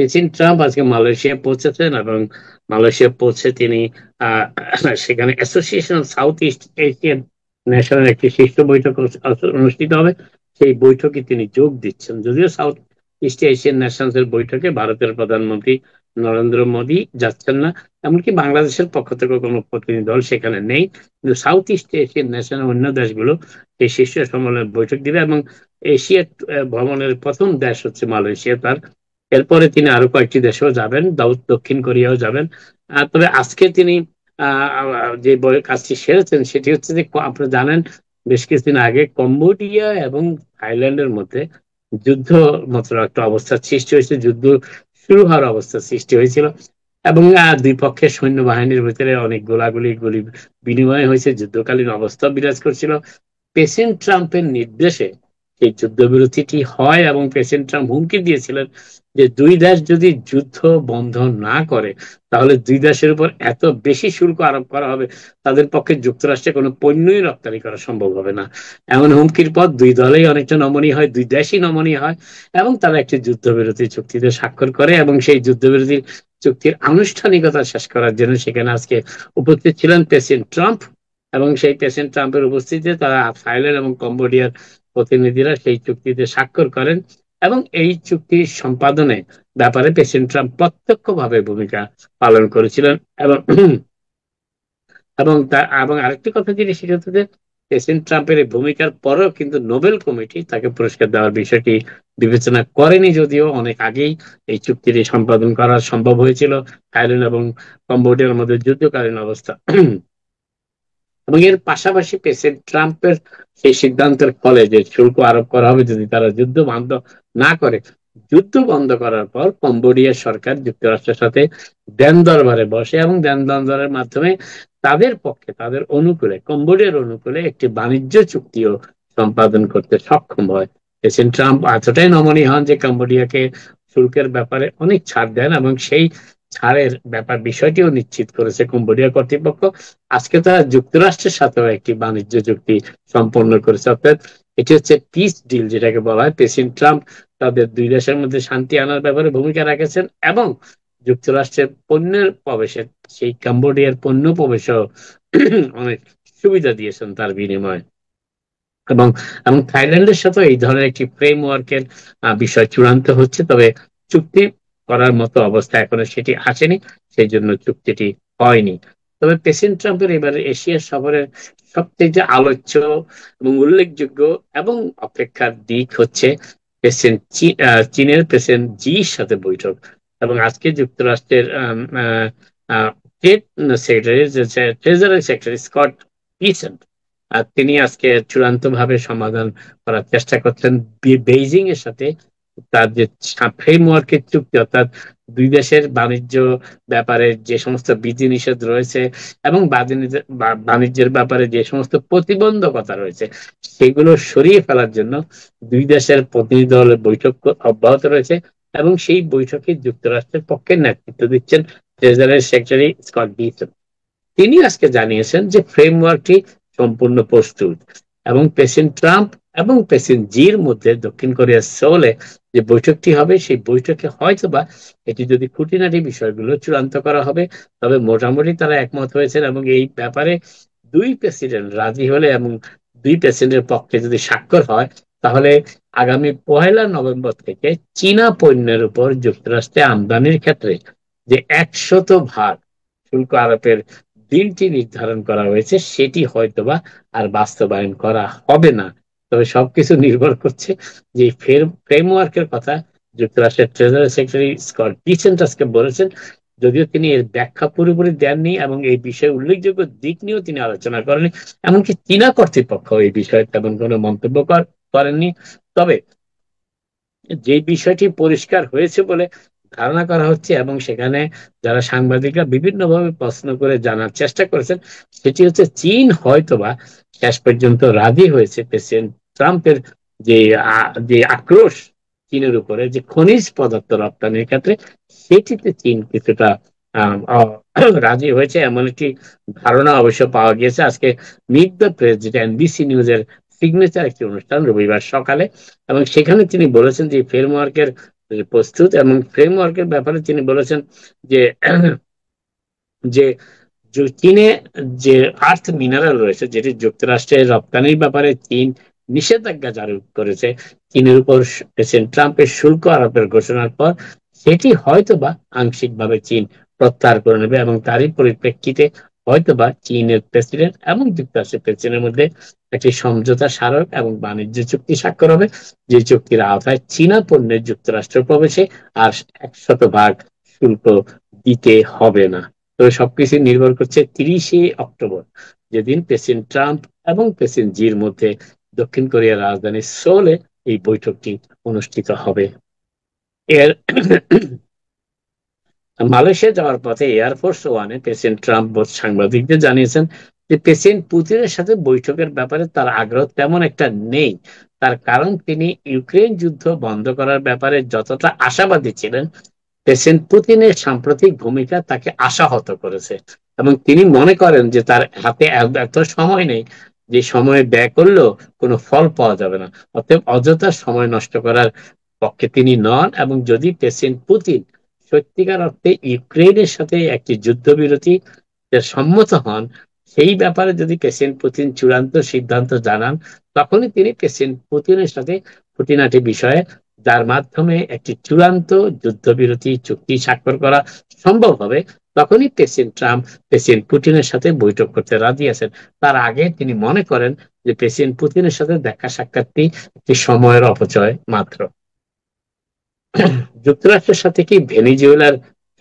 President Trump আজকে Malaysia পৌঁছেছেন এবং মালয়েশিয়া পৌঁছে তিনি আহ সেখানে association of south east Asian national একটি শীর্ষ বৈঠক অনুষ্ঠিত হবে। সেই বৈঠকে তিনি যোগ দিচ্ছেন। যদিও সাউথ ইস্ট এশিয়ান ন্যাশনস এর বৈঠকে ভারতের প্রধানমন্ত্রী নরেন্দ্র মোদী যাচ্ছেন না, এমনকি বাংলাদেশের পক্ষ থেকে কোনো প্রতিনিধি দল সেখানে নেই। কিন্তু সাউথ ইস্ট এশিয়ান ন্যাশনাল অন্য দেশগুলো এই শীর্ষ সম্মেলনে বৈঠক দিবে এবং এশিয়া ভ্রমণের প্রথম দেশ হচ্ছে মালয়েশিয়া তার। এরপরে তিনি আরো কয়েকটি দেশেও যাবেন, দক্ষিণ কোরিয়াও যাবেন। তবে আজকে তিনি যে কাজটি সেরেছেন সেটি হচ্ছে যে আপনারা জানেন বেশ কিছুদিন আগে কম্বোডিয়া এবং থাইল্যান্ডের মধ্যে যুদ্ধ মতো একটা অবস্থার সৃষ্টি হয়েছে, যুদ্ধ শুরু হওয়ার অবস্থা সৃষ্টি হয়েছিল এবং দুই পক্ষের সৈন্যবাহিনীর ভিতরে অনেক গুলি বিনিময় হয়েছে, যুদ্ধকালীন অবস্থা বিরাজ করছিল। প্রেসিডেন্ট ট্রাম্পের নির্দেশে এই যুদ্ধবিরতিটি হয় এবং প্রেসিডেন্ট ট্রাম্প হুমকি দিয়েছিলেন যে দুই দেশ যদি যুদ্ধ বন্ধ না করে তাহলে দুই দেশের উপর এত বেশি শুল্ক আরোপ করা হবে তাদের পক্ষে যুক্তরাষ্ট্রে কোনো পণ্যই রপ্তানি করা সম্ভব হবে না। এমন হুমকির পর দুই দলেই অনেকটা নমনীয় হয়, দুই দেশই নমনীয় হয় এবং তারা একটি যুদ্ধবিরতি চুক্তিতে স্বাক্ষর করে এবং সেই যুদ্ধবিরতি চুক্তির আনুষ্ঠানিকতা শেষ করার জন্য সেখানে আজকে উপস্থিত ছিলেন প্রেসিডেন্ট ট্রাম্প। এবং সেই প্রেসিডেন্ট ট্রাম্পের উপস্থিতিতে তারা থাইল্যান্ড এবং কম্বোডিয়ার প্রতিনিধিরা সেই চুক্তিতে স্বাক্ষর করেন এবং এই চুক্তি সম্পাদনে ব্যাপারে প্রেসিডেন্ট ট্রাম্প প্রত্যক্ষভাবে ভূমিকা পালন করেছিলেন। এবং এবং এবং আরেকটি কথা যেটি সেটা হচ্ছে যে প্রেসিডেন্ট ট্রাম্পের এই ভূমিকার পরেও কিন্তু নোবেল কমিটি তাকে পুরস্কার দেওয়ার বিষয়টি বিবেচনা করেনি, যদিও অনেক আগেই এই চুক্তিটি সম্পাদন করা সম্ভব হয়েছিল থাইল্যান্ড এবং কম্বোডিয়ার মধ্যে যুদ্ধকালীন অবস্থা। এবং এর পাশাপাশি প্রেসিডেন্ট ট্রাম্পের সেই সিদ্ধান্তের ফলে যে শুল্ক আরোপ করা হবে যদি তারা যুদ্ধ বন্ধ না করে, যুদ্ধ বন্ধ করার পর কম্বোডিয়ার সরকার যুক্তরাষ্ট্রের সাথে দেন দরবারে বসে এবং দেন দরবারের মাধ্যমে তাদের পক্ষে তাদের অনুকূলে কম্বোডিয়ার অনুকূলে একটি বাণিজ্য চুক্তিও সম্পাদন করতে সক্ষম হয়। প্রেসিডেন্ট ট্রাম্প এতটাই নমনীয় হন যে কম্বোডিয়াকে শুল্কের ব্যাপারে অনেক ছাড় দেন এবং সেই ছাড়ের ব্যাপার বিষয়টিও নিশ্চিত করেছে কম্বোডিয়া কর্তৃপক্ষ। আজকে তারা যুক্তরাষ্ট্রের সাথেও একটি বাণিজ্য চুক্তি সম্পন্ন করেছে, অর্থাৎ এটি হচ্ছে পিস ডিল যেটাকে বলা হয়। প্রেসিডেন্ট ট্রাম্প তাদের দুই দেশের মধ্যে শান্তি আনার ব্যাপারে ভূমিকা রাখেছেন এবং যুক্তরাষ্ট্রের পণ্যের প্রবেশে সেই কম্বোডিয়ার পণ্য প্রবেশও অনেক সুবিধা দিয়েছেন তার বিনিময়ে। এবং এবং থাইল্যান্ডের সাথে এই ধরনের একটি ফ্রেমওয়ার্কের বিষয় চূড়ান্ত হচ্ছে, তবে চুক্তি করার মতো অবস্থা এখনো সেটি আসেনি, সেই জন্য চুক্তিটি হয়নি। তবে প্রেসিডেন্ট ট্রাম্পের এবার এশিয়া সফরের সবচেয়ে যে আলোচ্য এবং উল্লেখযোগ্য এবং অপেক্ষার দিক হচ্ছে প্রেসিডেন্ট চীনের প্রেসিডেন্ট জির সাথে বৈঠক। এবং আজকে যুক্তরাষ্ট্রের trade secretary treasury secretary Scott পিসেন্ট তিনি আজকে চূড়ান্ত ভাবে সমাধান করার চেষ্টা করছেন বেইজিং এর সাথে তার যে ফ্রেমওয়ার্কের চুক্তি, অর্থাৎ দুই দেশের বাণিজ্য ব্যাপারে যে সমস্ত বিধিনিষেধ রয়েছে এবং বাণিজ্যের ব্যাপারে যে সমস্ত প্রতিবন্ধকতা রয়েছে সেগুলো সরিয়ে ফেলার জন্য দুই দেশের প্রতিনিধি দলের বৈঠক অব্যাহত রয়েছে এবং সেই বৈঠকে যুক্তরাষ্ট্রের পক্ষে নেতৃত্ব দিচ্ছেন ট্রেজারি সেক্রেটারি স্কট ডিসন। তিনি আজকে জানিয়েছেন যে ফ্রেমওয়ার্কটি সম্পূর্ণ প্রস্তুত এবং প্রেসিডেন্ট ট্রাম্প এবং প্রেসিডেন্ট জির মধ্যে দক্ষিণ কোরিয়ার সোলে যে বৈঠকটি হবে সেই বৈঠকে হয়তোবা এটি যদি খুঁটিনাটি বিষয়গুলো চূড়ান্ত করা হবে, তবে মোটামুটি তারা একমত হয়েছেন এবং এই ব্যাপারে দুই প্রেসিডেন্ট রাজি হলে এবং দুই প্রেসিডেন্টের পক্ষে যদি স্বাক্ষর হয় তাহলে আগামী 1 নভেম্বর থেকে চীনা পণ্যের উপর যুক্তরাষ্ট্রে আমদানির ক্ষেত্রে যে 100% শুল্ক আরোপের দিনটি নির্ধারণ করা হয়েছে সেটি হয়তোবা আর বাস্তবায়ন করা হবে না। তবে সবকিছু নির্ভর করছে যে ফ্রেমওয়ার্কের কথা যুক্তরাষ্ট্রের ট্রেজারি সেক্রেটারি স্কট ডিসেন্ট আজকে বলেছেন, যদিও তিনি এর ব্যাখ্যা পুরোপুরি দেননি এবং এই বিষয়ে উল্লেখযোগ্য দিক নিয়েও তিনি আলোচনা করেননি। এমনকি চীনা কর্তৃপক্ষ এই বিষয়ে তেমন কোনো মন্তব্য করেননি। তবে যে বিষয়টি পরিষ্কার হয়েছে বলে ধারণা করা হচ্ছে এবং সেখানে যারা সাংবাদিকরা বিভিন্নভাবে প্রশ্ন করে জানার চেষ্টা করেছেন সেটি হচ্ছে চীন হয়তোবা শেষ পর্যন্ত রাজি হয়েছে প্রেসিডেন্ট ট্রাম্পের যে যে আক্রোশ চীনের উপরে যে খনিজ পদার্থ রপ্তানির ক্ষেত্রে সেটিতে চীন কিছুটা রাজি হয়েছে এমন একটি ধারণা অবশ্য পাওয়া গিয়েছে। আজকে মিট দ্য প্রেস যেটা এনবিসি নিউজের সিগনেচার একটি অনুষ্ঠান রবিবার সকালে, এবং সেখানে তিনি বলেছেন যে ফ্রেমওয়ার্কের প্রস্তুত, এবং ফ্রেমওয়ার্কের ব্যাপারে তিনি বলেছেন যে যে চীনে যে আর্থ মিনারেল রয়েছে, যেটি যুক্তরাষ্ট্রের রপ্তানির ব্যাপারে চীন নিষেধাজ্ঞা জারি করেছে চীনের উপর প্রেসিডেন্ট ট্রাম্পের শুল্ক আরোপের ঘোষণার পর, সেটি হয়তোবা আংশিকভাবে চীন প্রত্যাহার করে নেবে, এবং তারই পরিপ্রেক্ষিতে হয়তোবা চীনের প্রেসিডেন্ট এবং যুক্তরাষ্ট্রের প্রেসিডেন্টের মধ্যে একটি সমঝোতা স্মারক এবং বাণিজ্য চুক্তি স্বাক্ষর হবে, যে চুক্তির আওতায় চীনা পণ্যের যুক্তরাষ্ট্র প্রবেশে আর 100% শুল্ক দিতে হবে না। তো সবকিছু নির্ভর করছে 30শে অক্টোবর, যেদিন প্রেসিডেন্ট ট্রাম্প এবং প্রেসিডেন্ট জির মধ্যে দক্ষিণ কোরিয়ার রাজধানী সোলে এই বৈঠকটি অনুষ্ঠিত হবে। এর মালয়েশিয়া যাওয়ার পথে এয়ারফোর্স ওয়ানে প্রেসিডেন্ট ট্রাম্প সাংবাদিকদের জানিয়েছেন যে প্রেসিডেন্ট পুতিনের সাথে বৈঠকের ব্যাপারে তার আগ্রহ তেমন একটা নেই। তার কারণ, তিনি ইউক্রেন যুদ্ধ বন্ধ করার ব্যাপারে যতটা আশাবাদী ছিলেন, প্রেসিডেন্ট পুতিনের সাম্প্রতিক ভূমিকা তাকে আশাহত করেছে, এবং তিনি মনে করেন যে তার হাতে এত সময় নেই, যে সময় ব্যয় করলেও কোনো ফল পাওয়া যাবে না। অতএব অযথা সময় নষ্ট করার পক্ষে তিনি নন, এবং যদি প্রেসিডেন্ট পুতিন সত্যিকার অর্থে ইউক্রেনের সাথে একটি যুদ্ধবিরতি সম্মত হন, সেই ব্যাপারে যদি প্রেসিডেন্ট পুতিন চূড়ান্ত সিদ্ধান্ত জানান, তখনই তিনি প্রেসিডেন্ট পুতিনের সাথে খুঁটিনাটি বিষয়ে, যার মাধ্যমে একটি চূড়ান্ত যুদ্ধবিরতি চুক্তি স্বাক্ষর করা সম্ভব হবে, তখনই প্রেসিডেন্ট ট্রাম্প প্রেসিডেন্ট পুতিনের সাথে বৈঠক করতে রাজি আছেন। তার আগে তিনি মনে করেন যে প্রেসিডেন্ট পুতিনের সাথে দেখা সাক্ষাৎটি একটি সময়ের অপচয় মাত্র। যুক্তরাষ্ট্রের সাথে কি ভেনেজুয়েলার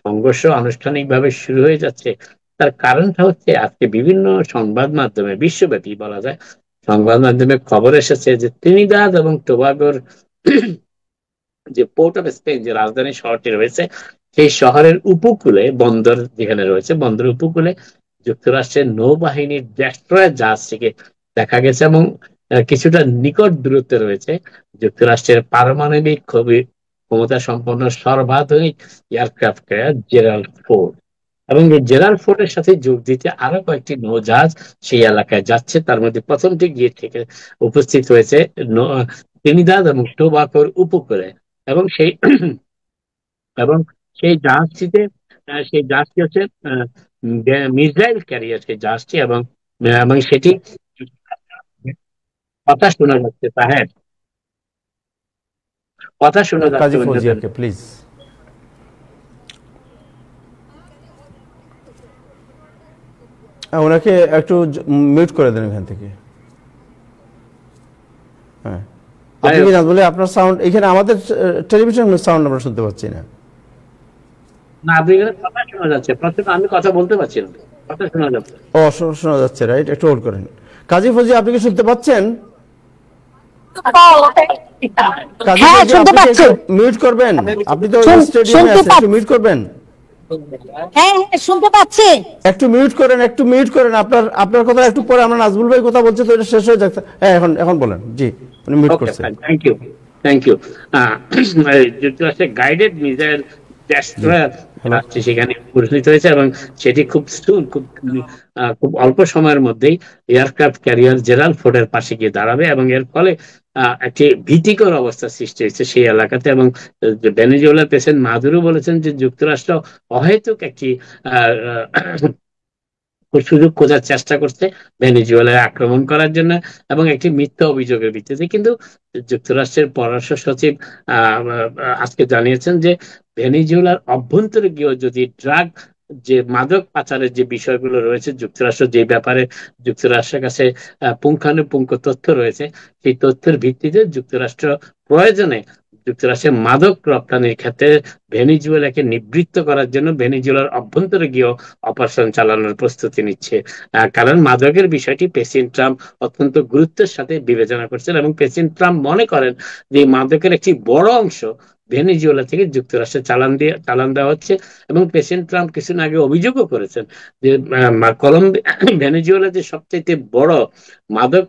সংঘর্ষ আনুষ্ঠানিকভাবে শুরু হয়ে যাচ্ছে? তার কারণটা হচ্ছে, আজকে বিভিন্ন সংবাদ মাধ্যমে, বিশ্বব্যাপী বলা যায়, সংবাদ মাধ্যমে খবর এসেছে যে ত্রিনিদাদ এবং টোবাগোর যে পোর্ট অফ স্পেন, যে রাজধানী শহরটি রয়েছে, সেই শহরের উপকূলে, বন্দর যেখানে রয়েছে, বন্দরের উপকূলে যুক্তরাষ্ট্রের নৌবাহিনীর ডেস্ট্রয়ার জাহাজটিকে দেখা গেছে, এবং কিছুটা নিকট দূরত্বে রয়েছে যুক্তরাষ্ট্রের পারমাণবিক ক্ষমতা সম্পন্ন সর্বাধুনিক এয়ারক্রাফট ক্যারিয়ার জেরাল্ড ফোর্ড। এবং এই জেরাল্ড ফোর্ডের সাথে যোগ দিতে আরো কয়েকটি নৌজাহাজ সেই এলাকায় যাচ্ছে। তার মধ্যে প্রথমটি গিয়ে থেকে উপস্থিত হয়েছে ত্রিনিদাদ এবং টোবাগোর উপকূলে, এবং সেই এবং সেই জাহাজটিতে সেই জাহাজটি হচ্ছে মিসাইল ক্যারিয়ার সেই জাহাজটি, এবং এবং সেটি, কথা শোনা যাচ্ছে তাহের, কথা শোনা যাচ্ছে কাজী অন্যদের। ফৌজিয়াকে প্লিজ। ওনাকে একটু মিউট করে দেন এখান থেকে। হ্যাঁ, আপনি কি না বলে আপনার সাউন্ড, এখানে আমাদের টেলিভিশন সাউন্ড আমরা শুনতে পাচ্ছি না। না, আপনি কথা শোনা যাচ্ছে, আমি কথা বলতে পারছি না, কথা শোনা যাচ্ছে। ও, শোনা যাচ্ছে, রাইট, একটু হোল্ড করেন। কাজী ফৌজি, আপনি কি শুনতে পাচ্ছেন? হ্যাঁ, শুনতে পাচ্ছি। মিউট করবেন, আপনি তো স্টেডিয়ামে আছেন, একটু মিউট করবেন। হ্যাঁ হ্যাঁ, শুনতে পাচ্ছি। একটু মিউট করেন, একটু মিউট করেন। আপনার কথা একটু পরে, আমরা নাজমুল ভাই কথা বলছি তো এটা শেষ হয়ে যাচ্ছে। হ্যাঁ, এখন বলেন। জি, উনি মিউট করছেন। Thank you. যুক্তরাষ্ট্রের গাইডেড মিসাইল ডেস্ট্রয়ার সেখানে পরিণত হয়েছে, এবং সেটি খুব অল্প সময়ের মধ্যেই এয়ারক্রাফট ক্যারিয়ার জেরাল্ড ফোর্ডের পাশে গিয়ে দাঁড়াবে, এবং এর ফলে একটি ভীতিকর অবস্থা সৃষ্টি হয়েছে সেই এলাকাতে। এবং ভেনেজুয়েলার প্রেসিডেন্ট মাদুরো বলেছেন যে যুক্তরাষ্ট্র অহেতুক একটি সুযোগ খোঁজার চেষ্টা করছে ভেনেজুয়েলায় আক্রমণ করার জন্য, এবং একটি মিথ্যা অভিযোগের ভিত্তিতে। কিন্তু যুক্তরাষ্ট্রের পররাষ্ট্র সচিব আজকে জানিয়েছেন যে ভেনেজুয়েলার অভ্যন্তরে গিয়েও যদি ড্রাগ, যে মাদক পাচারের যে বিষয়গুলো রয়েছে, যুক্তরাষ্ট্র যে ব্যাপারে যুক্তরাষ্ট্রের কাছে পুঙ্খানুপুঙ্খ তথ্য রয়েছে, সেই তথ্যের ভিত্তিতে যুক্তরাষ্ট্র প্রয়োজনে যুক্তরাষ্ট্রের মাদক রপ্তানির ক্ষেত্রে ভেনেজুয়েলাকে নিবৃত্ত করার জন্য ভেনেজুয়েলার অভ্যন্তরে গিয়েও অপারেশন চালানোর প্রস্তুতি নিচ্ছে। কারণ মাদকের বিষয়টি প্রেসিডেন্ট ট্রাম্প অত্যন্ত গুরুত্বের সাথে বিবেচনা করছেন, এবং প্রেসিডেন্ট ট্রাম্প মনে করেন যে মাদকের একটি বড় অংশ ভেনেজুয়েলা থেকে যুক্তরাষ্ট্রে চালান দেওয়া হচ্ছে। এবং প্রেসিডেন্ট ট্রাম্প কিছুদিন আগে অভিযোগও করেছেন যে ভেনেজুয়েলা যে সবচেয়ে বড় মাদক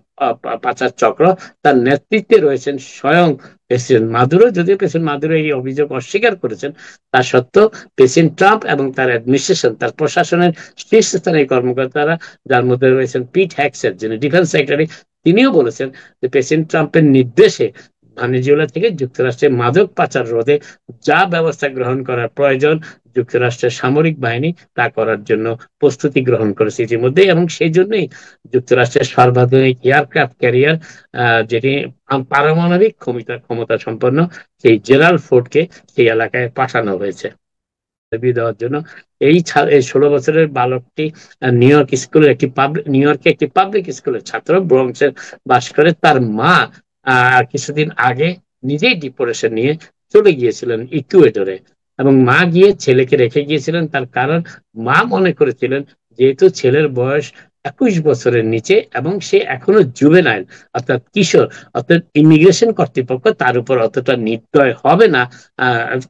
পাচার চক্র, তার নেতৃত্বে রয়েছেন স্বয়ং প্রেসিডেন্ট মাদুরো। যদিও প্রেসিডেন্ট মাদুরো এই অভিযোগ অস্বীকার করেছেন, তা সত্ত্বেও প্রেসিডেন্ট ট্রাম্প এবং তার অ্যাডমিনিস্ট্রেশন, তার প্রশাসনের শীর্ষস্থানীয় কর্মকর্তারা, যার মধ্যে রয়েছেন পিট হ্যাগসেট, যিনি ডিফেন্স সেক্রেটারি, তিনিও বলেছেন যে প্রেসিডেন্ট ট্রাম্পের নির্দেশে ভেনেজুয়েলা থেকে যুক্তরাষ্ট্রে মাদক পাচার রোধে যা ব্যবস্থা গ্রহণ করার প্রয়োজন যুক্তরাষ্ট্রের সামরিক বাহিনী তা করার জন্য প্রস্তুতি গ্রহণ করেছে ইতিমধ্যে, এবং সেই জন্যই যুক্তরাষ্ট্রের সর্বাধুনিক এয়ারক্রাফট ক্যারিয়ার যেটি পারমাণবিক ক্ষমতা সম্পন্ন সেই জেরাল্ড ফোর্ডকে সেই এলাকায় পাঠানো হয়েছে দেওয়ার জন্য। এই 16 বছরের বালকটি নিউ ইয়র্কে একটি পাবলিক স্কুলের ছাত্র, ব্রঙ্কসে বাস করে। তার মা কিছুদিন আগে নিজেই ডিপোর্টেশন নিয়ে চলে গিয়েছিলেন ইকুয়েডরে, এবং মা গিয়ে ছেলেকে রেখে গিয়েছিলেন। তার কারণ মা মনে করেছিলেন যেহেতু ছেলের বয়স 21 বছরের নিচে এবং সে এখনো জুভেনাইল অর্থাৎ কিশোর, অর্থাৎ ইমিগ্রেশন কর্তৃপক্ষ তার উপর অতটা নির্দয় হবে না।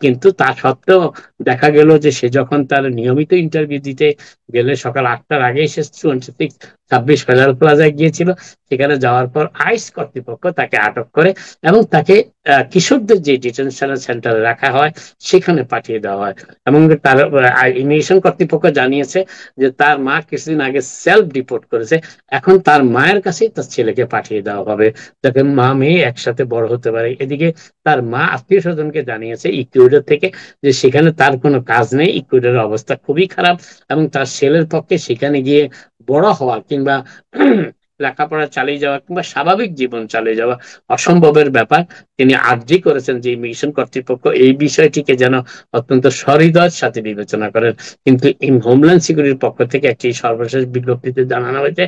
কিন্তু তা সত্ত্বেও দেখা গেল যে সে যখন তার নিয়মিত ইন্টারভিউ দিতে গেলে সকাল 8টার আগে সে 26 ফেডারেল প্লাজায় গিয়েছিল। সেখানে যাওয়ার পর আইস কর্তৃপক্ষ তাকে আটক করে এবং তাকে কিশোরদের যে ডিটেনশন সেন্টারে রাখা হয় সেখানে পাঠিয়ে দেওয়া হয়। এবং তার ইমিগ্রেশন কর্তৃপক্ষ জানিয়েছে যে তার মা কিছুদিন আগে সেলফ রিপোর্ট করেছে, এখন তার মায়ের কাছেই তার ছেলেকে পাঠিয়ে দেওয়া হবে যাতে মা মেয়ে একসাথে বড় হতে পারে। এদিকে তার মা আত্মীয় স্বজনকে জানিয়েছে ইকুয়েডর থেকে যে সেখানে তার কোনো কাজ নেই, ইকুয়েডরের অবস্থা খুবই খারাপ এবং তার ছেলের পক্ষে সেখানে গিয়ে বড় হওয়া কিংবা লেখাপড়া চালিয়ে যাওয়া কিংবা স্বাভাবিক জীবন চালিয়ে যাওয়া অসম্ভবের ব্যাপার। তিনি আর্জি করেছেন যে ইমিগ্রেশন কর্তৃপক্ষ এই বিষয়টিকে যেন অত্যন্ত সহৃদয়ের সাথে বিবেচনা করেন। কিন্তু হোমল্যান্ড সিকিউরিটির পক্ষ থেকে একটি সর্বশেষ বিজ্ঞপ্তিতে জানানো হয়েছে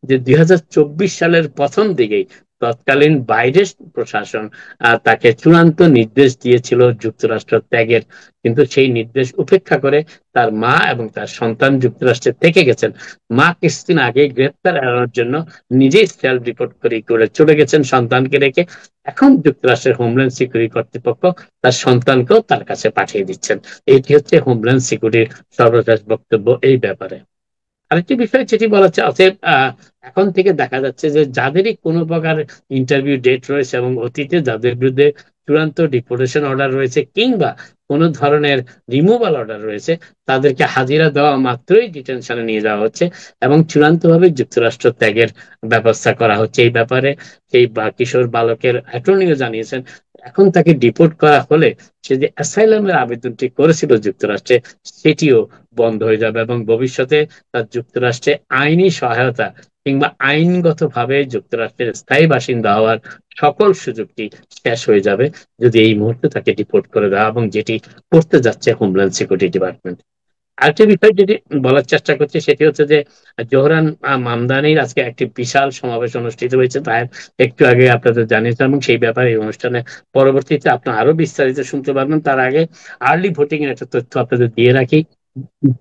যে 2024 সালের প্রথম দিকেই তৎকালীন বাইডেন প্রশাসন তাকে চূড়ান্ত নির্দেশ দিয়েছিল যুক্তরাষ্ট্র ত্যাগের, কিন্তু সেই নির্দেশ উপেক্ষা করে তার মা এবং তার সন্তান যুক্তরাষ্ট্রে থেকে গেছেন। মা কিছুদিন আগে গ্রেপ্তার এড়ানোর জন্য নিজেই সেলফ রিপোর্ট করে চলে গেছেন সন্তানকে রেখে। এখন যুক্তরাষ্ট্রের হোমল্যান্ড সিকিউরিটি কর্তৃপক্ষ তার সন্তানকেও তার কাছে পাঠিয়ে দিচ্ছেন। এটি হচ্ছে হোমল্যান্ড সিকিউরিটির সর্বশেষ বক্তব্য এই ব্যাপারে। আরেকটি বিষয় যেটি বলা আছে, এখন থেকে দেখা যাচ্ছে যে যাদেরই কোনো প্রকার ইন্টারভিউ ডেট রয়েছে এবং অতীতে যাদের বিরুদ্ধে চূড়ান্ত ডিপোর্টেশন অর্ডার রয়েছে কিংবা কোনো ধরনের রিমুভাল অর্ডার রয়েছে তাদেরকে হাজিরা দেওয়া মাত্রই ডিটেনশনে নিয়ে যাওয়া হচ্ছে এবং চূড়ান্তভাবে যুক্তরাষ্ট্র ত্যাগের ব্যবস্থা করা হচ্ছে। এই ব্যাপারে এই কিশোর বালকের অ্যাটর্নিও জানিয়েছেন এখন তাকে ডিপোর্ট করা হলে সে যে অ্যাসাইলামের আবেদনটি করেছিল যুক্তরাষ্ট্রে সেটিও বন্ধ হয়ে যাবে এবং ভবিষ্যতে তার যুক্তরাষ্ট্রে আইনি সহায়তা কিংবা আইনগতভাবে যুক্তরাষ্ট্রের স্থায়ী বাসিন্দা হওয়ার সকল সুযোগটি শেষ হয়ে যাবে যদি এই মুহূর্তে তাকে ডিপোর্ট করে দেওয়া, এবং যেটি করতে যাচ্ছে হোমল্যান্ড সিকিউরিটি ডিপার্টমেন্ট। আরেকটি বিষয় যেটি বলার চেষ্টা করছি সেটি হচ্ছে যে জোহরান মামদানির আজকে একটি বিশাল সমাবেশ অনুষ্ঠিত হয়েছে, তাই একটু আগে আপনাদের জানিয়েছিলাম এবং সেই ব্যাপারে এই অনুষ্ঠানে পরবর্তীতে আপনারা আরো বিস্তারিত শুনতে পারবেন। তার আগে আর্লি ভোটিং এর একটা তথ্য আপনাদের দিয়ে রাখি।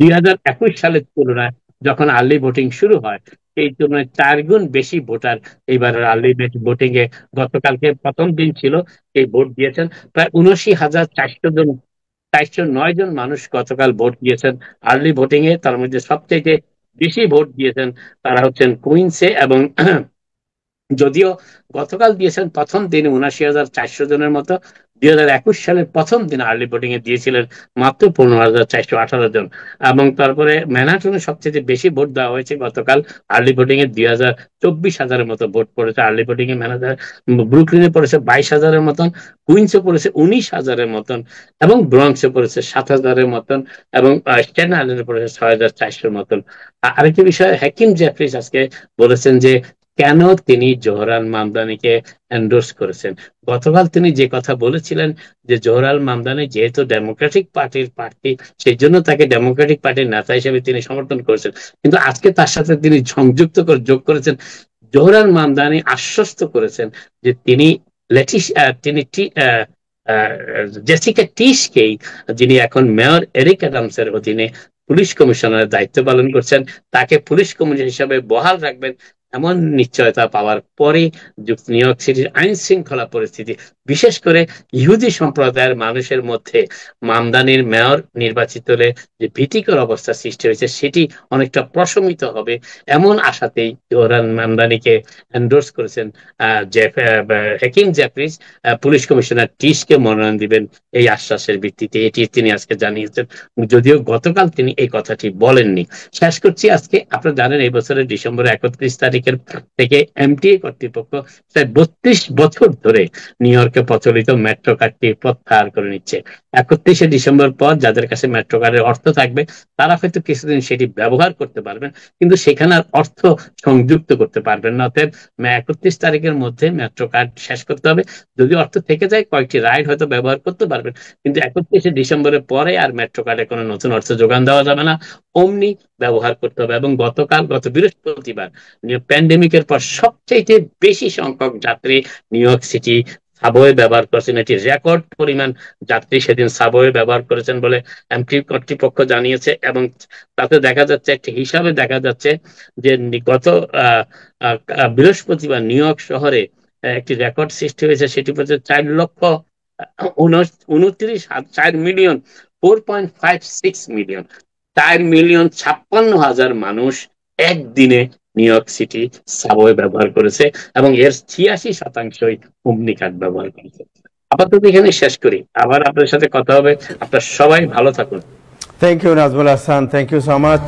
2021 সালের তুলনায় যখন আর্লি ভোটিং শুরু হয় এই তুলনায় 4 গুণ বেশি ভোটার এইবারের আর্লি ভোটিং এ গতকালকে প্রথম দিন ছিল এই ভোট দিয়েছেন। প্রায় 79,400 জন 409 জন মানুষ গতকাল ভোট দিয়েছেন আর্লি ভোটিং এ। তার মধ্যে সবচেয়ে বেশি ভোট দিয়েছেন তারা হচ্ছেন কুইন্সে, এবং যদিও গতকাল দিয়েছেন প্রথম দিনে 79,400 জনের মতো, 2021 সালের প্রথম দিন আর্লি ভোটিং এ দিয়েছিলেন মাত্র 15,418 জন। এবং তারপরে ম্যানহাটনে সবচেয়ে বেশি ভোট দেওয়া হয়েছে গতকাল আর্লি ভোটিং এ 2,24,000-এর মতো ভোট পড়েছে আর্লি ভোটিং এ। ব্রুকলিনে পড়েছে 22,000-এর মতন, কুইন্সে পড়েছে 19,000-এর মতন, এবং ব্রঙ্কসে পড়েছে 7,000-এর মতন, এবং স্ট্যাটেন আইল্যান্ডে পড়েছে 6,400-এর মতন। আরেকটি বিষয়, হাকিম জেফরিস আজকে বলেছেন যে কেন তিনি জোহরান মামদানিকে এন্ডোর্স করেছেন। গতকাল তিনি যে কথা বলেছিলেন যে জোহরান মামদানি যেহেতু ডেমোক্রেটিক পার্টির প্রার্থী সেই জন্য তাকে ডেমোক্রেটিক পার্টির নেতা হিসেবে তিনি সমর্থন করেছেন, কিন্তু আজকে তার সাথে তিনি যোগ করেছেন জোহরান মামদানি আশ্বস্ত করেছেন যে তিনি জেসিকা টিশকেই, যিনি এখন মেয়র এরিক অ্যাডামসের অধীনে পুলিশ কমিশনারের দায়িত্ব পালন করছেন, তাকে পুলিশ কমিশনার হিসাবে বহাল রাখবেন এমন নিশ্চয়তা পাওয়ার পরে নিউ ইয়র্ক সিটির আইন শৃঙ্খলা পরিস্থিতি বিশেষ করে ইহুদি সম্প্রদায়ের মানুষের মধ্যে মামদানির মেয়র নির্বাচিত হলে যে ভীতিকর অবস্থা সৃষ্টি হয়েছে সেটি অনেকটা প্রশমিত হবে এমন আশাতেই জোহরান মামদানিকে এন্ডোর্স করেছেন হাকিম জেফরিস। পুলিশ কমিশনার টিশকে মনোনয়ন দিবেন এই আশ্বাসের ভিত্তিতে, এটি তিনি আজকে জানিয়েছেন, যদিও গতকাল তিনি এই কথাটি বলেননি। শেষ করছি আজকে, আপনারা জানেন এই বছরের ডিসেম্বরের 31 তারিখে প্যান্ডেমিকের থেকে এমটিএ কর্তৃপক্ষ প্রায় 32 বছর ধরে নিউ ইয়র্কে প্রচলিত মেট্রো কার্ডটি প্রত্যাহার করে নিচ্ছে। 31শে ডিসেম্বর পর যাদের কাছে মেট্রো কার্ডের অর্থ থাকবে তারা হয়তো কিছুদিন সেটি ব্যবহার করতে পারবেন, কিন্তু সেখানে আর অর্থ সংযুক্ত করতে পারবেন না। অতএব 31 তারিখের মধ্যে মেট্রো কার্ড শেষ করতে হবে। যদি অর্থ থেকে যায় কয়েকটি রাইড হয়তো ব্যবহার করতে পারবেন, কিন্তু 31শে ডিসেম্বরের পরে আর মেট্রো কার্ডে কোনো নতুন অর্থ যোগান দেওয়া যাবে না, অমনি ব্যবহার করতে হবে। এবং গত বৃহস্পতিবার প্যান্ডেমিকের পর সবচেয়ে বেশি সংখ্যক যাত্রী নিউ ইয়র্ক সিটি সাবওয়ে ব্যবহার করেছেন। এটি রেকর্ড পরিমাণ যাত্রী সেদিন সাবওয়ে ব্যবহার করেছেন বলে এমটি কর্তৃপক্ষ জানিয়েছে। এবং তাতে দেখা যাচ্ছে, একটি হিসাবে দেখা যাচ্ছে যে গত বৃহস্পতিবার নিউ ইয়র্ক শহরে একটি রেকর্ড সৃষ্টি হয়েছে, সেটি হচ্ছে 4,59,4 মিলিয়ন 4,56,000 মানুষ একদিনে নিউ ইয়র্ক সিটি সাবওয়ে ব্যবহার করেছে, এবং এর 86% অমনি কার্ড ব্যবহার করেছে। আপাতত এখানে শেষ করি, আবার আপনার সাথে কথা হবে। আপনারা সবাই ভালো থাকুন। Thank you Nazmul Hasan, thank you so much.